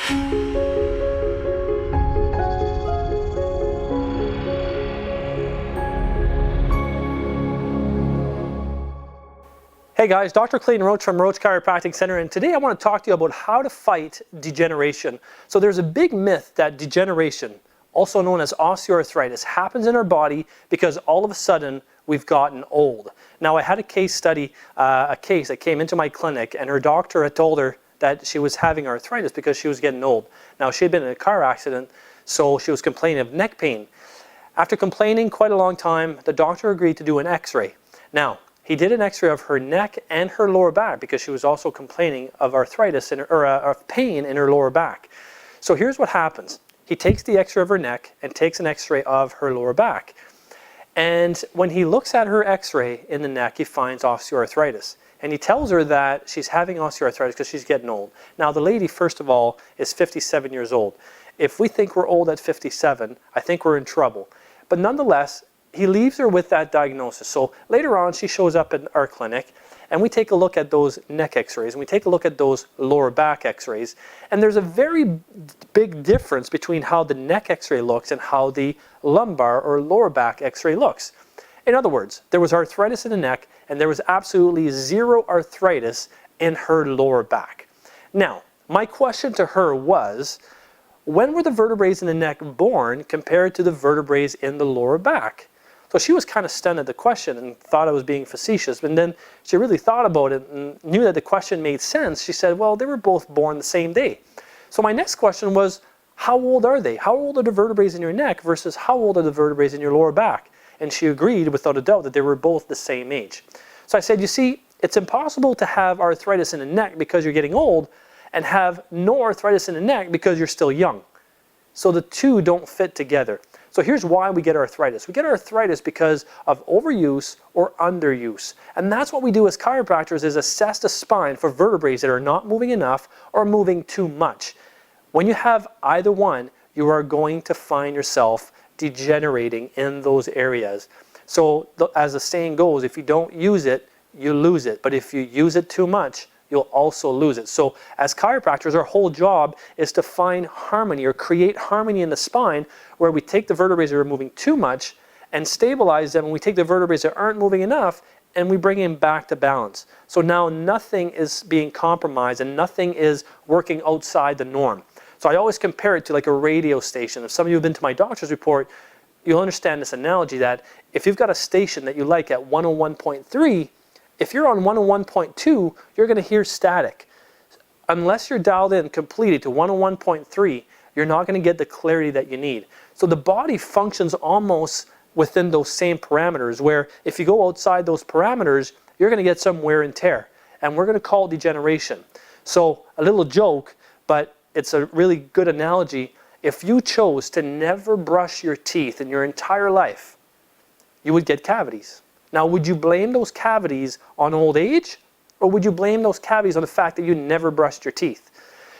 Hey guys, Dr. Clayton Roach from Roach Chiropractic Center, and today I want to talk to you about how to fight degeneration. So there's a big myth that degeneration, also known as osteoarthritis, happens in our body because all of a sudden we've gotten old. Now I had a case study, a case that came into my clinic, and her doctor had told her that she was having arthritis because she was getting old. Now she had been in a car accident, so she was complaining of neck pain. After complaining quite a long time, the doctor agreed to do an x-ray. Now, he did an x-ray of her neck and her lower back because she was also complaining of arthritis of pain in her lower back. So here's what happens. He takes the x-ray of her neck and takes an x-ray of her lower back. And when he looks at her x-ray in the neck, he finds osteoarthritis. And he tells her that she's having osteoarthritis because she's getting old. Now the lady, first of all, is 57 years old. If we think we're old at 57, I think we're in trouble. But nonetheless, he leaves her with that diagnosis. So later on, she shows up in our clinic, and we take a look at those neck x-rays, and we take a look at those lower back x-rays. And there's a very big difference between how the neck x-ray looks and how the lumbar or lower back x-ray looks. In other words, there was arthritis in the neck, and there was absolutely zero arthritis in her lower back. Now, my question to her was, when were the vertebrae in the neck born compared to the vertebrae in the lower back? So she was kind of stunned at the question and thought I was being facetious. And then she really thought about it and knew that the question made sense. She said, well, they were both born the same day. So my next question was, how old are they? How old are the vertebrae in your neck versus how old are the vertebrae in your lower back? And she agreed without a doubt that they were both the same age. So I said, you see, it's impossible to have arthritis in the neck because you're getting old and have no arthritis in the neck because you're still young. So the two don't fit together. So here's why we get arthritis. We get arthritis because of overuse or underuse. And that's what we do as chiropractors, is assess the spine for vertebrae that are not moving enough or moving too much. When you have either one, you are going to find yourself degenerating in those areas. So as the saying goes, if you don't use it, you lose it. But if you use it too much, you'll also lose it. So as chiropractors, our whole job is to find harmony or create harmony in the spine, where we take the vertebrae that are moving too much and stabilize them, and we take the vertebrae that aren't moving enough and we bring them back to balance. So now nothing is being compromised and nothing is working outside the norm. So I always compare it to like a radio station. If some of you have been to my doctor's report, you'll understand this analogy that if you've got a station that you like at 101.3, if you're on 101.2, you're going to hear static. Unless you're dialed in completely to 101.3, you're not going to get the clarity that you need. So the body functions almost within those same parameters, where if you go outside those parameters, you're going to get some wear and tear. And we're going to call it degeneration. So a little joke, but it's a really good analogy. If you chose to never brush your teeth in your entire life, you would get cavities. Now, would you blame those cavities on old age, or would you blame those cavities on the fact that you never brushed your teeth?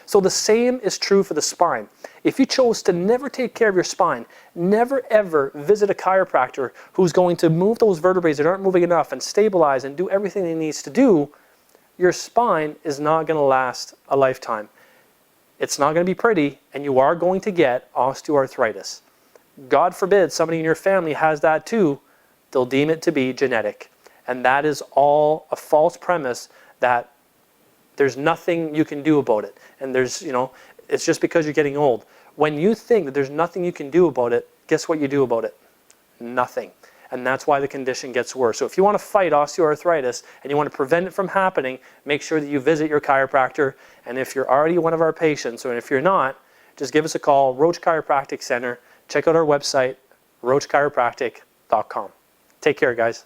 So the same is true for the spine. If you chose to never take care of your spine, never ever visit a chiropractor who's going to move those vertebrae that aren't moving enough and stabilize and do everything it needs to do, your spine is not going to last a lifetime. It's not going to be pretty, and you are going to get osteoarthritis. God forbid somebody in your family has that too. They'll deem it to be genetic. And that is all a false premise that there's nothing you can do about it. And there's, it's just because you're getting old. When you think that there's nothing you can do about it, guess what you do about it? Nothing. And that's why the condition gets worse. So if you want to fight osteoarthritis and you want to prevent it from happening, make sure that you visit your chiropractor. And if you're already one of our patients, or if you're not, just give us a call, Roach Chiropractic Center. Check out our website, roachchiropractic.com. Take care, guys.